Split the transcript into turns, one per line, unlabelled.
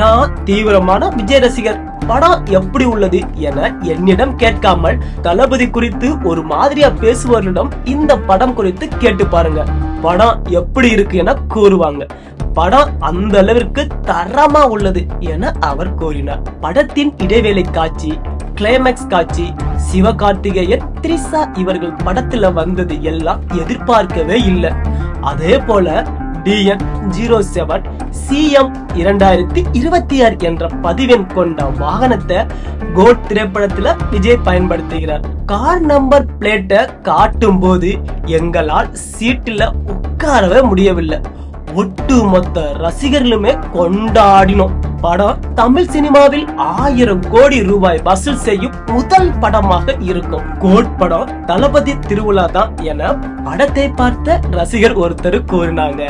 நான் தீவிரமான விஜய் ரசிகர், படம் எப்படி உள்ளது என என்னிடம் கேட்காமல் தளபதி குறித்து ஒரு மாதிரியா பேசுபவர்களிடம் இந்த படம் குறித்து கேட்டு பாருங்க. படம் எப்படி இருக்கு என கூறுவாங்க. படம் அந்த அளவிற்கு தரமா உள்ளது என அவர் கூறினார். படத்தின் இடைவேளை காட்சி, கிளைமேக்ஸ் காட்சி, சிவகார்த்திகேயன், த்ரிஷா இவர்கள் படத்துல வந்தது எல்லாம் எதிர்பார்க்கவே இல்லை. அதே போல DN07 CM 2026 என்ற பதிவெண் கொண்ட வாகனத்தை கோட் திரைப்படத்துல விஜய் பயன்படுத்துகிறார். கார் நம்பர் பிளேட்டை காட்டும் போது எங்களால் சீட்டுல உட்காரவே முடியவில்லை. ஒட்டுமொத்த ரசிகர்களுமே கொண்டாடினோம். படம் தமிழ் சினிமாவில் 1000 கோடி ரூபாய் வசூல் செய்யும் முதல் படமாக இருக்கும். கோட் படம் தளபதி திருவிழா தான் என படத்தை பார்த்த ரசிகர் ஒருத்தர் கூறினாங்க.